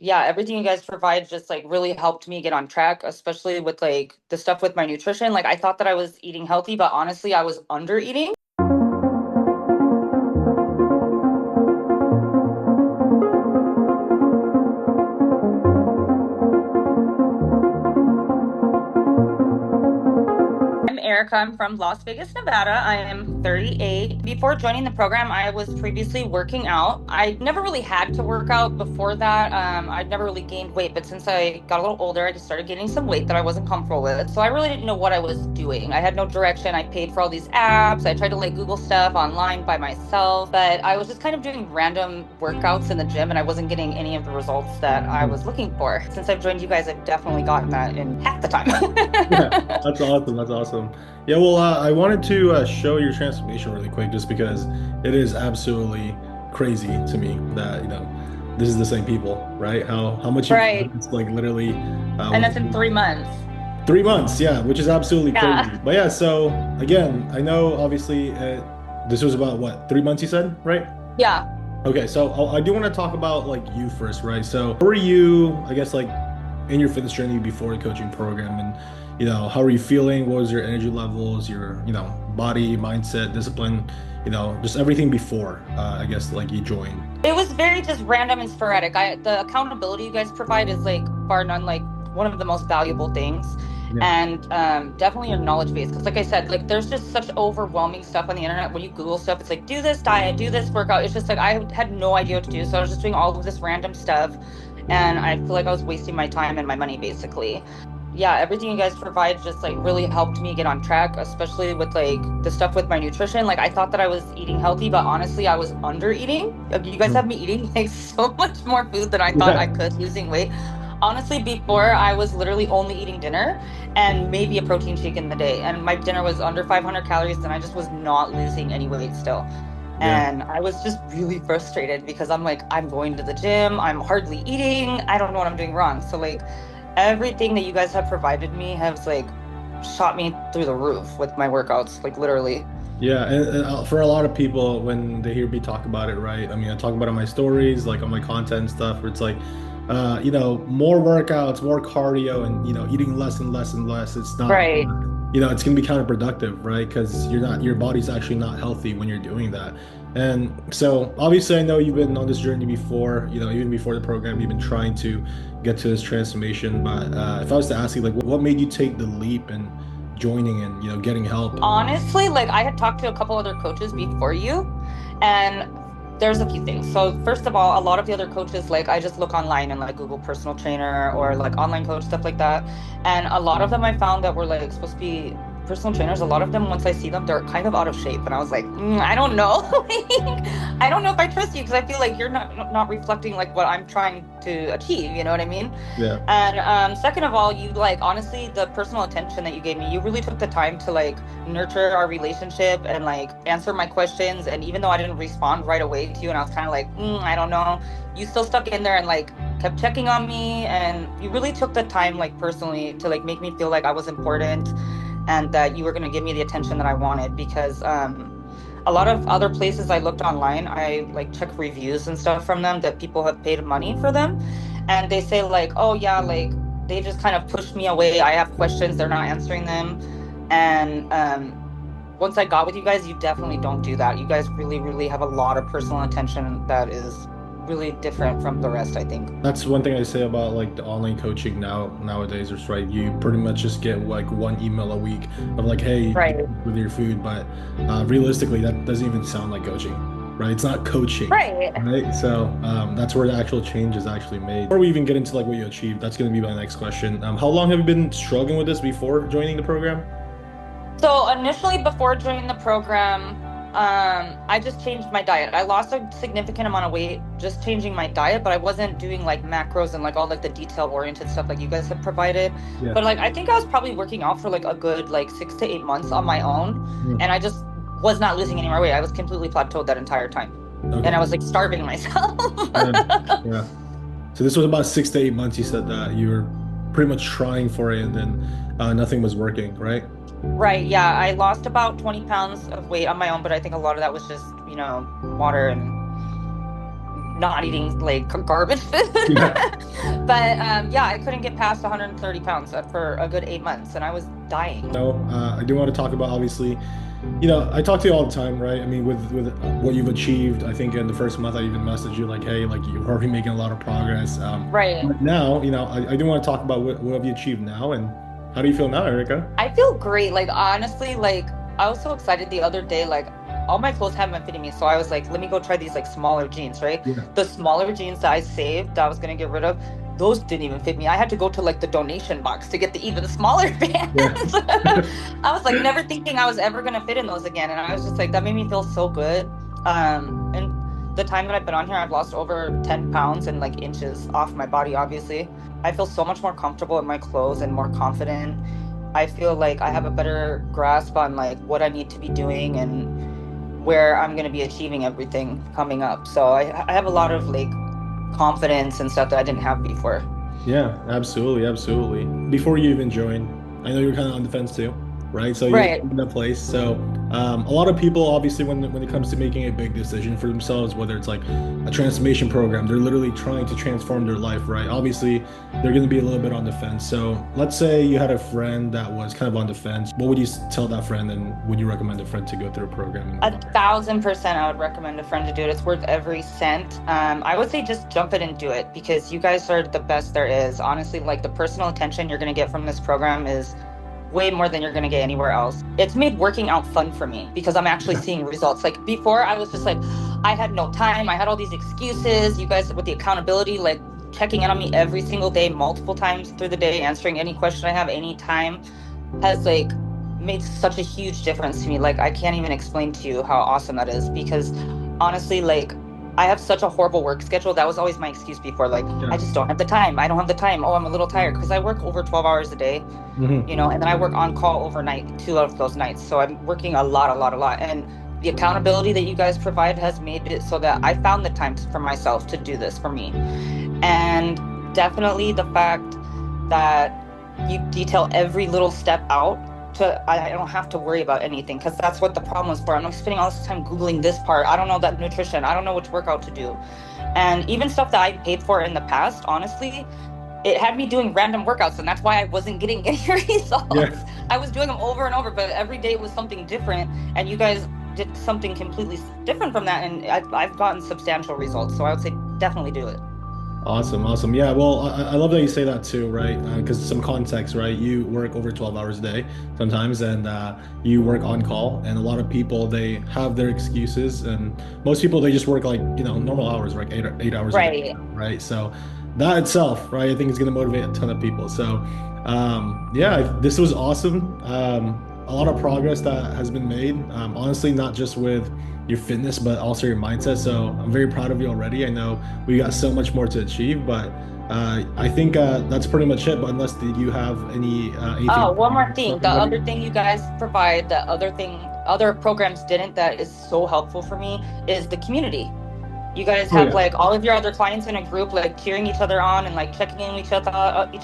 Yeah, everything you guys provide just like really helped me get on track, especially with like the stuff with my nutrition. Like I thought that I was eating healthy, but honestly, I was under eating. I'm Erica. I'm from Las Vegas, Nevada. I am 38. Before joining the program, I was previously working out. I never really had to work out before that. I'd never really gained weight, but since I got a little older, I just started gaining some weight that I wasn't comfortable with. So I really didn't know what I was doing. I had no direction. I paid for all these apps. I tried to like Google stuff online by myself, but I was just kind of doing random workouts in the gym and I wasn't getting any of the results that I was looking for. Since I've joined you guys, I've definitely gotten that in half the Yeah, time. that's awesome. That's awesome. Yeah, well, I wanted to show your transformation really quick, just because it is absolutely crazy to me that this is the same people, right? How much you've Right. it's like literally And that's in 3 months. 3 months, yeah, which is absolutely crazy. Yeah. But yeah, so again, I know obviously this was about what, 3 months you said, right? Yeah. Okay, so I do want to talk about like you first, right? So, who were you, I guess, like in your fitness journey before the coaching program, and how are you feeling? What was your energy levels, your body, mindset, discipline, just everything before, I guess, like you joined. It was very just random and sporadic. The accountability you guys provide is like bar none like one of the most valuable things. Yeah, And definitely your knowledge base. Because like I said, like there's just such overwhelming stuff on the internet. When you Google stuff, it's like do this diet, do this workout. It's just like I had no idea what to do. So I was just doing all of this random stuff. And I feel like I was wasting my time and my money basically. Yeah, everything you guys provide just like really helped me get on track, especially with like the stuff with my nutrition. Like I thought that I was eating healthy, but honestly, I was under eating. Like, you guys have me eating like so much more food than I thought I yeah, could losing weight. Honestly, before I was literally only eating dinner and maybe a protein shake in the day, and my dinner was under 500 calories, and I just was not losing any weight still. yeah. And I was just really frustrated because I'm like, I'm going to the gym, I'm hardly eating, I don't know what I'm doing wrong. So like everything that you guys have provided me has like shot me through the roof with my workouts, like literally. Yeah, and for a lot of people, when they hear me talk about it, right? I mean, I talk about it on my stories, like on my content and stuff, where it's like, more workouts, more cardio, and eating less and less and less. It's not, Right. it's gonna be counterproductive, right? Because your body's actually not healthy when you're doing that. And so, obviously, I know you've been on this journey before. Even before the program, you've been trying to get to this transformation. But if I was to ask you, like, what made you take the leap and joining and getting help? Honestly, like I had talked to a couple other coaches before you, and there's a few things. So first of all, a lot of the other coaches, like I just look online and like Google personal trainer or like online coach, stuff like that. And a lot of them I found that were like supposed to be personal trainers, a lot of them, once I see them, they're kind of out of shape. And I was like, I don't know. Like, I don't know if I trust you because I feel like you're not reflecting like what I'm trying to achieve. You know what I mean? Yeah. And second of all, you like honestly, the personal attention that you gave me, you really took the time to like nurture our relationship and like answer my questions. And even though I didn't respond right away to you, and I was kind of like, I don't know, you still stuck in there and like kept checking on me. And you really took the time, like personally, to like make me feel like I was important and that you were going to give me the attention that I wanted. Because a lot of other places I looked online, I like check reviews and stuff from them that people have paid money for them. And they say like, oh yeah, like they just kind of pushed me away. I have questions, they're not answering them. And once I got with you guys, you definitely don't do that. You guys really, really have a lot of personal attention that is really different from the rest, I think. That's one thing I say about like the online coaching nowadays, is right. You pretty much just get like one email a week of like, hey, Right. with your food, but realistically, that doesn't even sound like coaching, right? It's not coaching, Right. right? So that's where the actual change is actually made. Before we even get into like what you achieved, that's going to be my next question. How long have you been struggling with this before joining the program? So initially, before joining the program, I just changed my diet. I lost a significant amount of weight just changing my diet, but I wasn't doing like macros and like all like the detail oriented stuff like you guys have provided. Yeah. But like I think I was probably working out for like a good like 6 to 8 months on my own, Mm. and I just was not losing any more weight. I was completely plateaued that entire time, and Okay. I was like starving myself. Yeah. Yeah. So this was about 6 to 8 months. You said that you were pretty much trying for it, and then nothing was working, right? Right, yeah, I lost about 20 pounds of weight on my own, but I think a lot of that was just, water and not eating like garbage food. Yeah. But yeah, I couldn't get past 130 pounds for a good 8 months, and I was dying. No, I do want to talk about obviously, I talk to you all the time, right? I mean, with what you've achieved, I think in the first month I even messaged you like, hey, like you're already making a lot of progress. Right. But now, I do want to talk about what have you achieved now and how do you feel now, Erica? I feel great. Like honestly, like I was so excited the other day. Like all my clothes haven't been fitting me, so I was like, let me go try these like smaller jeans. Right, Yeah. the smaller jeans that I saved, that I was gonna get rid of, those didn't even fit me. I had to go to like the donation box to get the even smaller Yeah. pants. I was like never thinking I was ever gonna fit in those again, and I was just like that made me feel so good. And the time that I've been on here, I've lost over 10 pounds and like inches off my body. Obviously, I feel so much more comfortable in my clothes and more confident. I feel like I have a better grasp on like what I need to be doing and where I'm going to be achieving everything coming up. So I have a lot of like confidence and stuff that I didn't have before. Yeah, absolutely, absolutely. Before you even joined, I know you're kind of on the fence too, right? So you're Right. in that place. So a lot of people, obviously, when it comes to making a big decision for themselves, whether it's like a transformation program, they're literally trying to transform their life, right? Obviously, they're going to be a little bit on the fence. So let's say you had a friend that was kind of on the fence. What would you tell that friend, and would you recommend a friend to go through a program and move on? 1,000% I would recommend a friend to do it. It's worth every cent. I would say just jump in and do it because you guys are the best there is. Honestly, like the personal attention you're going to get from this program is way more than you're going to get anywhere else. It's made working out fun for me because I'm actually seeing results. Like before, I was just like, I had no time. I had all these excuses. You guys with the accountability, like checking in on me every single day, multiple times through the day, answering any question I have anytime has like made such a huge difference to me. Like I can't even explain to you how awesome that is because honestly, like I have such a horrible work schedule. That was always my excuse before. Like, I Yeah. just don't have the time. I don't have the time. Oh, I'm a little tired because I work over 12 hours a day, Hmm. and then I work on call overnight, 2 of those nights. So I'm working a lot, a lot, a lot. And the accountability that you guys provide has made it so that I found the time for myself to do this for me. And definitely the fact that you detail every little step out to I don't have to worry about anything because that's what the problem was for. I'm like spending all this time Googling this part. I don't know that nutrition. I don't know which workout to do. And even stuff that I paid for in the past, honestly, it had me doing random workouts, and that's why I wasn't getting any Yeah. results. I was doing them over and over, but every day was something different, and you guys did something completely different from that, and I've gotten substantial results. So I would say definitely do it. Awesome, awesome. Yeah, well, I love that you say that too, right? Because some context, right? You work over 12 hours a day sometimes, and you work on call. And a lot of people, they have their excuses. And most people, they just work like, normal hours, like 8 hours a day, Right. right? So that itself, right, I think is going to motivate a ton of people. So, yeah, this was awesome. A lot of progress that has been made. Honestly, not just with your fitness, but also your mindset. So I'm very proud of you already. I know we got so much more to achieve, but I think that's pretty much it. But unless did you have anything? Oh, one more thing. The other thing you guys provide, the other thing other programs didn't, that is so helpful for me, is the community. You guys Oh have yeah, like all of your other clients in a group, like cheering each other on and like checking in with each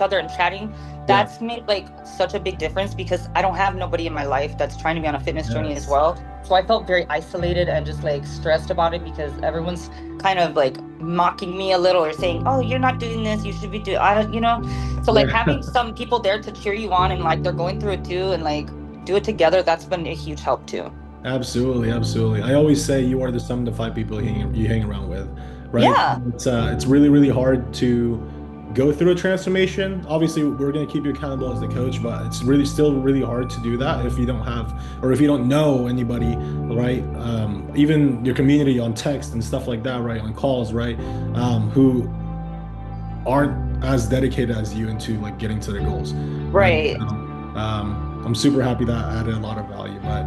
other and chatting. yeah, That's made like such a big difference because I don't have nobody in my life that's trying to be on a fitness journey as yes, well. So I felt very isolated and just like stressed about it because everyone's kind of like mocking me a little or saying, "Oh, you're not doing this. You should be doing," I don't, So like yeah. having some people there to cheer you on and like they're going through it too and like do it together, that's been a huge help too. Absolutely, absolutely. I always say you are the sum of the five people you hang around with, right? Yeah. It's really really hard to go through a transformation. Obviously, we're going to keep you accountable as the coach, but it's really still really hard to do that if you don't have or if you don't know anybody, right? Even your community on text and stuff like that, right? On calls, right? Who aren't as dedicated as you into like getting to their goals, right? Right. I'm super happy that added a lot of value. But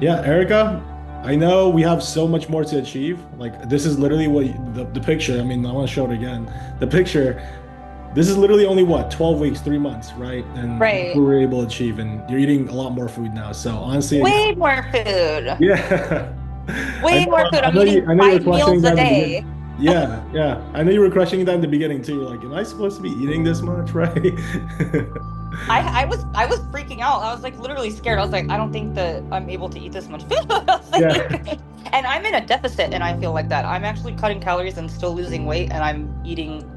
yeah, Erica, I know we have so much more to achieve. Like this is literally what the picture. I mean, I want to show it again. The picture. This is literally only what 12 weeks, 3 months, right? And look Right. what we're able to achieve. And you're eating a lot more food now. So honestly, Way more food. yeah. Way more food. I'm eating I know you were five questioning meals a that in the day. beginning. Yeah, yeah. I know you were questioning that in the beginning too. You're like, am I supposed to be eating this much, right? I was freaking out. I was like literally scared. I was like, I don't think that I'm able to eat this much food. I was Yeah. like, and I'm in a deficit and I feel like that. I'm actually cutting calories and still losing weight and I'm eating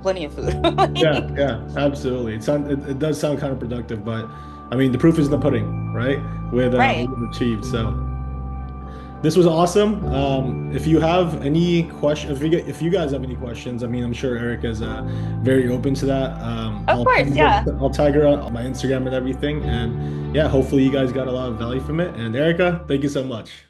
plenty of food. Yeah, Like, yeah, absolutely. It does sound counterproductive, but I mean the proof is in the pudding, right? With right. what you've achieved. So this was awesome. If you have any question, if you guys have any questions, I mean, I'm sure Erica is very open to that. Of course, yeah. I'll tag her on my Instagram and everything. And yeah, hopefully you guys got a lot of value from it. And Erica, thank you so much.